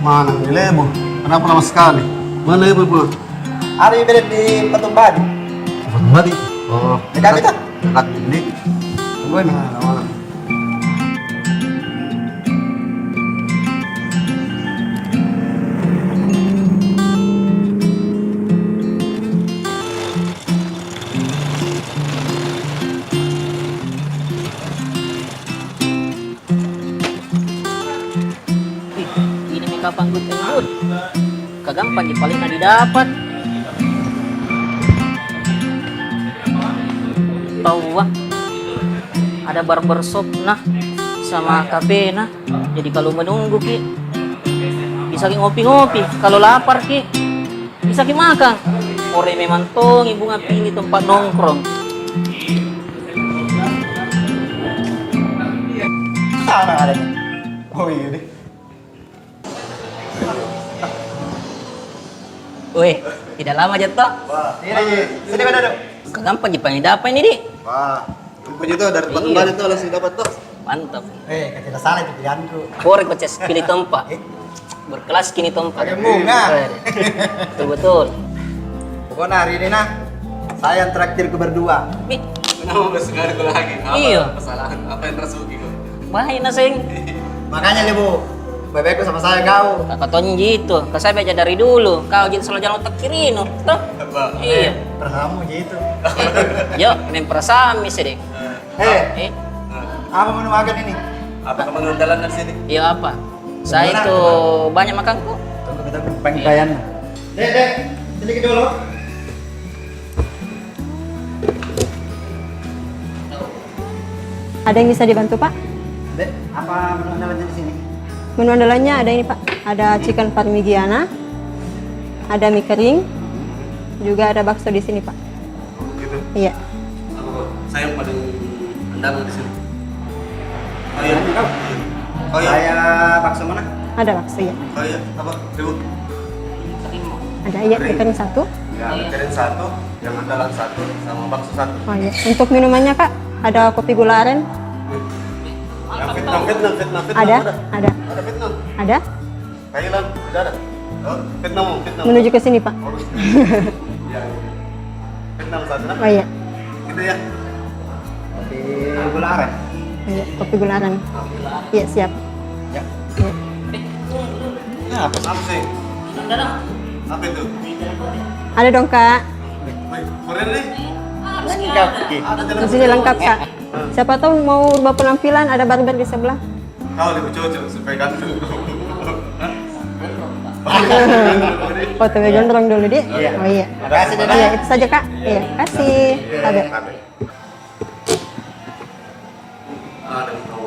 Mana ini lebo? Kenapa lama sekali? Mana lebo, Bu? Hari ini di Patung Badi. Kembali. Oh, Dekat itu? dekat ini. Tunggu ini. Mana? Ih, ini mereka panggut panggut. Kagampang paling na didapat. Tahu wah. Ada barbershop nah sama kafe nah. Jadi kalau menunggu ki bisa ki ngopi-ngopi. Kalau lapar ki bisa ki makan. Ore memang tong ibu ngapi tempat nongkrong. Sana ada nih. Oh iya deh. Weh, tidak lama jatuh. Wah, ini sini mana dok? Kagampang Jepang dapat ini di. Wah, punya tuh dari Patung Iya. Badi tuh langsung dapat tuh. Mantap. Tidak salah itu pilihanku. Korek peces pilih tempat. Berkelas kini tempat. Pakai bunga. Betul-betul. Pokoknya hari ini nah, saya yang traktir ke berdua. Ih, Kenapa udah sekali gue lagi? Iya. Kesalahan apa yang tersugi kok? bahaya na sing. Makanya Lebu, bebekku sama saya kau. Kakak Tony gitu. Kau saya baca dari dulu. Kau jadi selalu jalan otak kiri no. Tuh. Iya. Persamu gitu. Yo, mempersami sedek. Eh, Eh, apa menu makan ini? Apa kamu andalan dari sini? iya apa? Saya Gimana? itu banyak makan kok. Tunggu kita pengkayan. Dek, sedikit dulu. Ada yang bisa dibantu Pak? Dek, apa menu andalannya di sini? Menu andalannya ada ini Pak, ada chicken parmigiana, ada mie kering, juga ada bakso di sini Pak. Gitu. Iya. Apa kok? Saya yang paling andalan di sini. Oh iya. Kau? Oh iya. Saya bakso mana? Ada bakso ya. Oh iya. Apa? Debu. Ada ya mie kering satu. Ya, keren satu, yang andalan satu, sama bakso satu. Oh iya. Untuk minumannya Kak, ada kopi gula aren. Yang Vietnam. Ada. Ada Vietnam. Ada. Thailand, tidak ada. Oh, Vietnam. Menuju ke sini Pak. Oh, iya. Vietnam satu, nah. Oh iya. Gitu ya. Kopi gula aren. Iya, kopi gula aren. Iya siap. Ya. Iya. Nah, apa sih? Apa sih? Apa itu? Ada dong Kak. Woi, Korea nih. Lengkap. Ada jalan. Di sini lengkap Kak. Siapa tahu mau rubah penampilan, ada barber di sebelah. Kau lebih cocok supaya ganteng. Foto gondrong dulu di. Iya. Oh iya. Makasih Dek. Iya, itu saja Kak. Iya, kasih. Ada. Ada kau.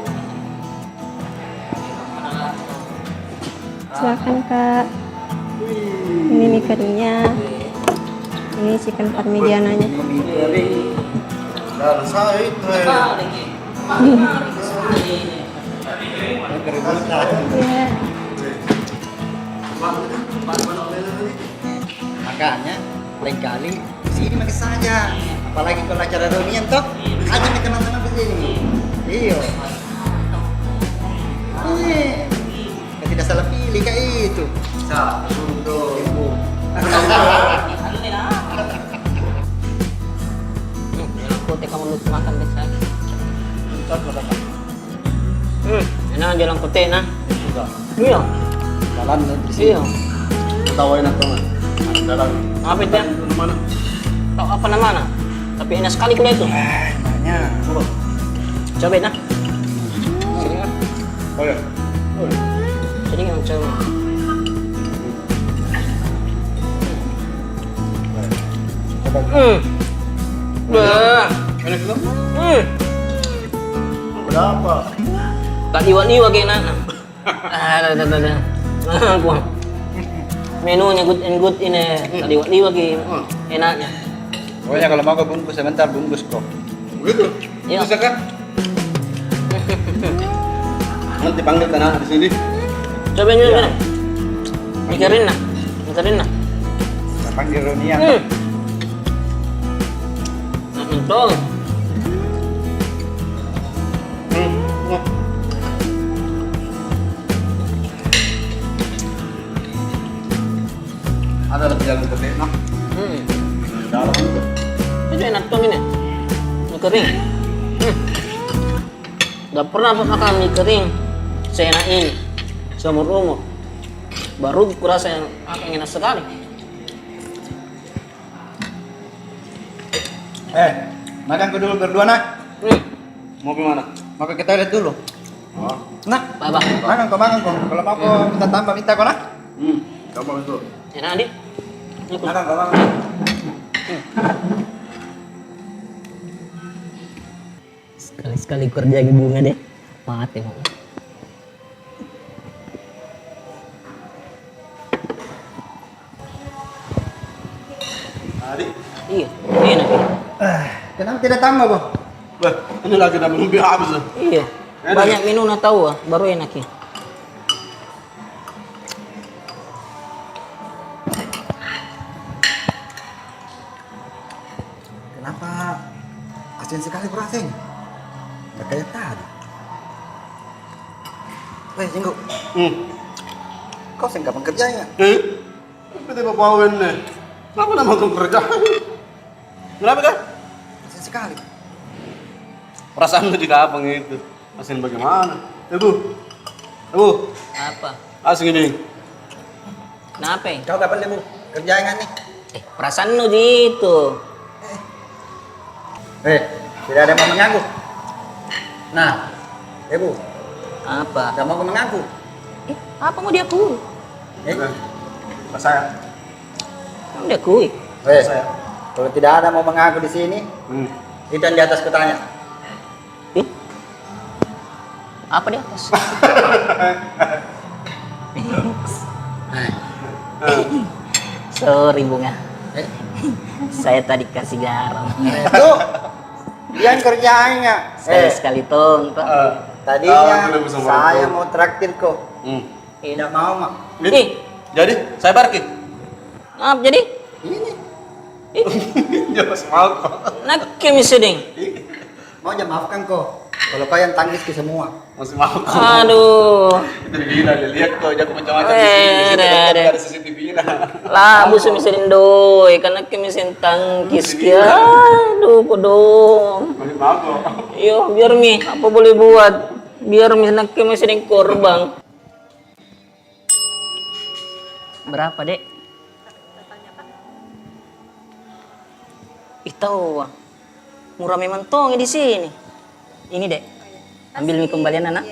Silakan Kak. Ini mie keringnya. Ini chicken parmigiananya. Mie kering. Dan saya itu. Iya. Makanya lain kali sini makan saja. Apalagi kalau acara reunian toh, ajak kita nonton apa sini. Iya. Iya. Tidak salah pilih kayak itu. Satu, dua. Ibu. Putih kamu lupa makan biasa. Enak jalan putih nah. Sudah. Iya. Jalan dari sini. Iya. Ketawain aku mah. Jalan. Apa itu? Mana? Tahu apa namanya? Tapi enak sekali kuliah itu. Banyak. Coba. Coba nah. Sini kan. Oh ya. Sini kan coba. Bah. Enak itu? Berapa? Tak liwat-liwat kayak nana. Ada. Gua. Menunya good and good ini. Tak liwat-liwat kayak enaknya. Pokoknya kalau mau ke bungkus sebentar bungkus kok. Begitu. Iya. Bisa kan? Nanti panggil tanah di sini. Coba nyoba. Mikarin nah. Kita panggil reunian. Betul. Ada lagi yang gede, nah. Dalam itu. Itu enak tuh ini. Mie kering. Gak pernah aku makan mie kering seenak ini seumur umur. Baru kurasa yang enak sekali. Makan ke dulu berdua nak. Mau kemana? Makan ke toilet dulu. Oh. Nah, Babak. makan kok. Kalau mau kok minta tambah minta kok nak. Coba itu. Enak adik. Ikut. Makan kok makan. Sekali-sekali kerja di bunga deh. Mati mau. Adik. Iya, enak. Kenapa tidak tambah kok? Wah, ini lagi udah belum habis. Iya. Enak. Banyak minum tahu baru enak ya. Kenapa asin sekali rasanya? Nggak kayak tadi. Weh, Jinggo, kau sih kapan kerjanya? Tapi bapak Awen nih. Kenapa nama kau kerja? Kenapa kan? Asin sekali. Perasaan lu juga apa gitu? Asin bagaimana? Ibu, Apa? asin ini. Kenapa? Kau kapan lebu? Kerjanya nih? Perasaan lu gitu. Tidak ada yang mau mengaku. Nah, lebu, Apa? tidak mau mengaku. Apa mau diakui? Pas saya. Kamu diakui? Saya. Kalau tidak ada mau mengaku di sini, itu yang di atas kutanya. Ih. Apa di atas? Sorry bunga. Saya tadi kasih garam. Itu yang kerjanya. Sekali-sekali tonton. Tadinya saya mau traktir kok. Tidak mau mak. Ih, Jadi, saya parkir. maaf jadi? Ini Jelas mau kok. Nak kami sedang. mau aja maafkan kok. Kalau kau yang tangis ke semua. Masih mau kok. Aduh. Itu gila, lihat kok jangan macam-macam di Eh, sini. ada. Ada CCTV nya. Lah, busu misalin doy, karena kami mesin tangkis kia. Aduh, kodong. Masih mau kok. Yo, biar mi, apa boleh buat? Biar mi nak kami mesin korban. Berapa, Dek? Ih, tahu, murah memang tong di sini. Ini, Dek. Ambil mie kembalian, anak.